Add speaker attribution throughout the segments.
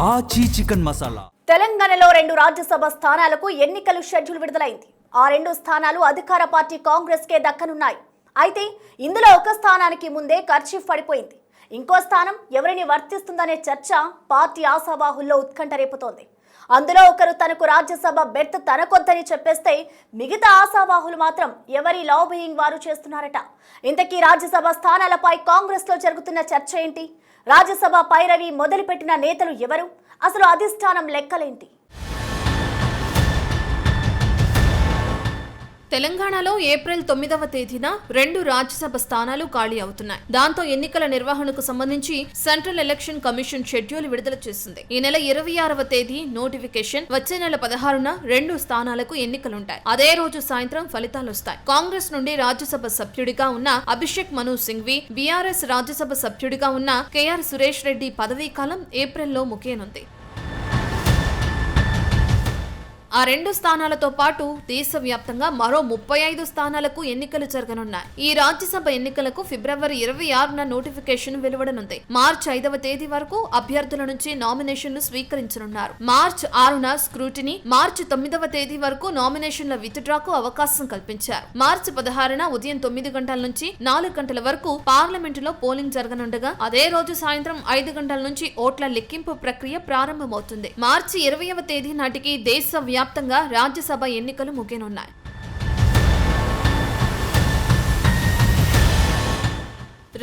Speaker 1: ఆచి చికెన్ మసాలా.
Speaker 2: తెలంగాణలో 2 రాజ్యసభ స్థానాలకు ఎన్నికలు షెడ్యూల్ విడుదలైంది. ఆ 2 స్థానాలు అధికార పార్టీ కాంగ్రెస్ కే దక్కనున్నాయి. అయితే ఇందులో ఒక స్థానానికి ముందే కర్చీఫ్ పడిపోయింది. ఇంకో స్థానం ఎవరిని వర్తిస్తుందనే చర్చ పార్టీ ఆశావాహుల్లో ఉత్కంఠ రేపుతోంది. అందులో ఒకరు తనకు రాజ్యసభ బెర్త్ తనకొద్దని చెప్పేస్తే మిగతా ఆశావాహులు మాత్రం ఎవరి లాబియింగ్ వారు చేస్తున్నారట. ఇంతకీ రాజ్యసభ స్థానాలపై కాంగ్రెస్ లో జరుగుతున్న చర్చ ఏంటి? రాజ్యసభ పైరవి మొదలుపెట్టిన నేతలు ఎవరు? అసలు అధిష్టానం లెక్కలేంటి?
Speaker 3: తెలంగాణలో ఏప్రిల్ 9వ తేదీన 2 రాజ్యసభ స్థానాలు ఖాళీ అవుతున్నాయి. దాంతో ఎన్నికల నిర్వహణకు సంబంధించి సెంట్రల్ ఎలక్షన్ కమిషన్ షెడ్యూల్ విడుదల చేసింది. ఈ నెల 26వ తేదీ నోటిఫికేషన్, వచ్చే నెల 16న 2 స్థానాలకు ఎన్నికలుంటాయి. అదే రోజు సాయంత్రం ఫలితాలు వస్తాయి. కాంగ్రెస్ నుండి రాజ్యసభ సభ్యుడిగా ఉన్న అభిషేక్ మను సింఘ్వి, బీఆర్ఎస్ రాజ్యసభ సభ్యుడిగా ఉన్న కేఆర్ సురేష్ రెడ్డి పదవీ కాలం ఏప్రిల్లో ముగియనుంది. ఆ 2 స్థానాలతో పాటు దేశవ్యాప్తంగా మరో 35 స్థానాలకు ఎన్నికలు జరగనున్నాయి. ఈ రాజ్యసభ ఎన్నికలకు ఫిబ్రవరి 26న నోటిఫికేషన్ వెలువడనుంది. మార్చి 5వ తేదీ వరకు అభ్యర్థుల నుంచి నామినేషన్లు స్వీకరించనున్నారు. మార్చి 6న స్క్రూటినీ, మార్చి 9వ తేదీ వరకు నామినేషన్ల విత్డ్రాకు అవకాశం కల్పించారు. మార్చి 16న ఉదయం 9 గంటల నుంచి 4 గంటల వరకు పార్లమెంటులో పోలింగ్ జరగనుండగా అదే రోజు సాయంత్రం 5 గంటల నుంచి ఓట్ల లెక్కింపు ప్రక్రియ ప్రారంభమవుతుంది. మార్చి 20వ తేదీ నాటికి దేశవ్యాప్తంగా రాజ్యసభ ఎన్నికలు ముగియనున్నాయి.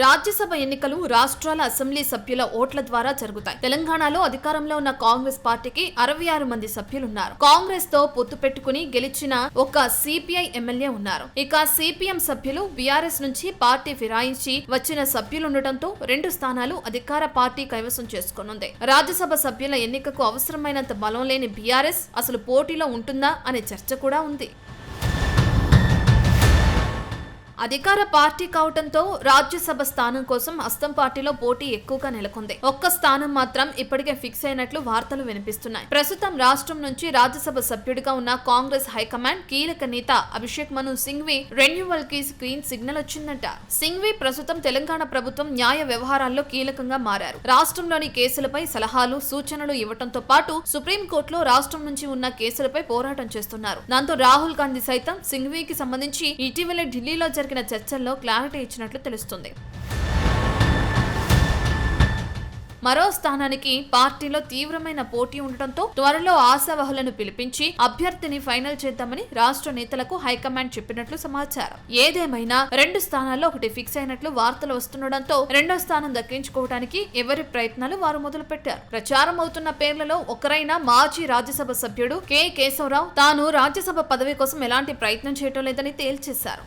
Speaker 3: రాజ్యసభ ఎన్నికలు రాష్ట్రాల అసెంబ్లీ సభ్యుల ఓట్ల ద్వారా జరుగుతాయి. తెలంగాణలో అధికారంలో ఉన్న కాంగ్రెస్ పార్టీకి 66 మంది సభ్యులున్నారు. కాంగ్రెస్ తో పొత్తు పెట్టుకుని గెలిచిన ఒక సిపిఐ ఎమ్మెల్యే ఉన్నారు. ఇక సిపిఎం సభ్యులు బీఆర్ఎస్ నుంచి పార్టీ ఫిరాయించి వచ్చిన సభ్యులుండటంతో 2 స్థానాలు అధికార పార్టీ కైవసం చేసుకోనుంది. రాజ్యసభ సభ్యుల ఎన్నికకు అవసరమైనంత బలం లేని బీఆర్ఎస్ అసలు పోటీలో ఉంటుందా అనే చర్చ కూడా ఉంది. అధికార పార్టీ కావటంతో రాజ్యసభ స్థానం కోసం అస్తం పార్టీలో పోటీ ఎక్కువగా నెలకొంది. ఒక్క స్థానం మాత్రం ఇప్పటికే ఫిక్స్ అయినట్లు వార్తలు వినిపిస్తున్నాయి. ప్రస్తుతం రాష్ట్రం నుంచి రాజ్యసభ సభ్యుడిగా ఉన్న కాంగ్రెస్ హైకమాండ్ కీలక నేత అభిషేక్ మను సింఘ్వి రెన్యువల్ కి గ్రీన్ సిగ్నల్ వచ్చిందంట. సింఘ్వి ప్రస్తుతం తెలంగాణ ప్రభుత్వం న్యాయ వ్యవహారాల్లో కీలకంగా మారారు. రాష్ట్రంలోని కేసులపై సలహాలు, సూచనలు ఇవ్వడంతో పాటు సుప్రీంకోర్టులో రాష్ట్రం నుంచి ఉన్న కేసులపై పోరాటం చేస్తున్నారు. దాంతో రాహుల్ గాంధీ సైతం సింఘ్వికి సంబంధించి ఇటీవలే ఢిల్లీలో జరిగిన చర్చల్లో క్లారిటీ ఇచ్చినట్లు తెలుస్తుంది. మరో స్థానానికి పార్టీలో తీవ్రమైన పోటీ ఉండటంతో త్వరలో ఆశావహులను పిలిపించి అభ్యర్థిని ఫైనల్ చేద్దామని రాష్ట్ర నేతలకు హైకమాండ్ చెప్పినట్లు సమాచారం. ఏదేమైనా 2 స్థానాల్లో ఒకటి ఫిక్స్ అయినట్లు వార్తలు వస్తుండటంతో 2వ స్థానం దక్కించుకోవడానికి ఎవరి ప్రయత్నాలు వారు మొదలు పెట్టారు. ప్రచారం అవుతున్న పేర్లలో ఒకరైన మాజీ రాజ్యసభ సభ్యుడు కె కేశవరావు తాను రాజ్యసభ పదవి కోసం ఎలాంటి ప్రయత్నం చేయటం లేదని తేల్చేశారు.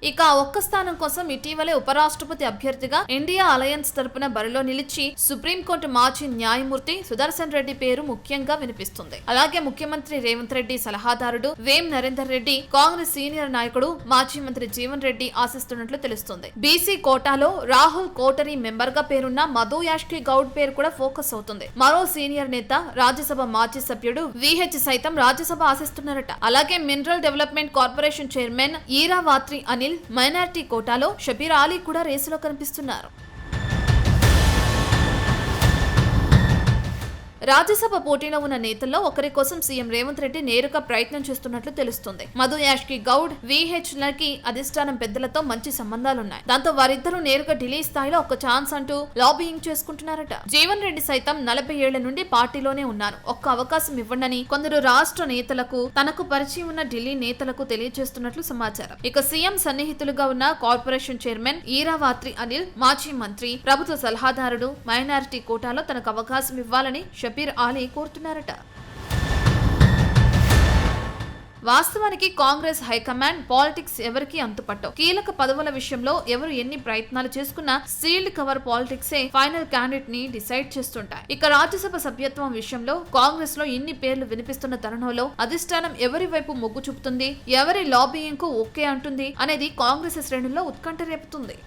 Speaker 3: ఇక ఒక్క స్థానం కోసం ఇటీవలే ఉపరాష్ట్రపతి అభ్యర్థిగా ఇండియా అలయన్స్ తరపున బరిలో నిలిచి సుప్రీంకోర్టు మాజీ న్యాయమూర్తి సుదర్శన్ రెడ్డి పేరు ముఖ్యంగా వినిపిస్తుంది. అలాగే ముఖ్యమంత్రి రేవంత్ రెడ్డి సలహాదారుడు వేం నరేందర్ రెడ్డి, కాంగ్రెస్ సీనియర్ నాయకుడు మాజీ మంత్రి జీవన్ రెడ్డి ఆశిస్తున్నట్లు తెలుస్తుంది. బీసీ కోటాలో రాహుల్ కోటరీ మెంబర్ గా పేరున్న మధు యాష్కి గౌడ్ పేరు కూడా ఫోకస్ అవుతుంది. మరో సీనియర్ నేత రాజ్యసభ మాజీ సభ్యుడు విహెచ్ సైతం రాజ్యసభ ఆశిస్తున్నారట. అలాగే mineral development corporation chairman Eravathri Anil, minority కోటాలో షబీర్ అలీ కూడా రేసులో కనిపిస్తున్నారు. రాజ్యసభ పోటీలో ఉన్న నేతల్లో ఒకరి కోసం సీఎం రేవంత్ రెడ్డి నేరుగా ప్రయత్నం చేస్తున్నట్లు తెలుస్తుంది. మధు యాష్కి గౌడ్, విహెచ్ లకి అధిష్టానం పెద్దలతో మంచి సంబంధాలున్నాయి. దాంతో వారిద్దరూ నేరుగా ఢిల్లీ స్థాయిలో ఒక ఛాన్స్ అంటూ లాబియింగ్ చేసుకుంటున్నారట. జీవన్ రెడ్డి సైతం 40 ఏళ్ల నుండి పార్టీలోనే ఉన్నారు. ఒక్క అవకాశం ఇవ్వండని కొందరు రాష్ట్ర నేతలకు, తనకు పరిచయం ఉన్న ఢిల్లీ నేతలకు తెలియజేస్తున్నట్లు సమాచారం. ఇక సీఎం సన్నిహితులుగా ఉన్న కార్పొరేషన్ చైర్మన్ ఈరావాత్రి అనిల్, మాజీ మంత్రి, ప్రభుత్వ సలహాదారుడు మైనారిటీ కోటాలో తనకు అవకాశం ఇవ్వాలని షబీర్ అలీ కోరుతున్నారట. వాస్తవానికి కాంగ్రెస్ హైకమాండ్ పాలిటిక్స్ ఎవరికి అంతుపట్టవు. కీలక పదవుల విషయంలో ఎవరు ఎన్ని ప్రయత్నాలు చేసుకున్నా సీల్డ్ కవర్ పాలిటిక్సే ఫైనల్ క్యాండిడేట్ ని డిసైడ్ చేస్తుంటాయి. ఇక రాజ్యసభ సభ్యత్వం విషయంలో కాంగ్రెస్ లో ఇన్ని పేర్లు వినిపిస్తున్న తరుణంలో అధిష్టానం ఎవరి వైపు మొగ్గు చూపుతుంది, ఎవరి లాబియింగ్ కు ఓకే అంటుంది అనేది కాంగ్రెస్ శ్రేణుల్లో ఉత్కంఠ రేపుతుంది.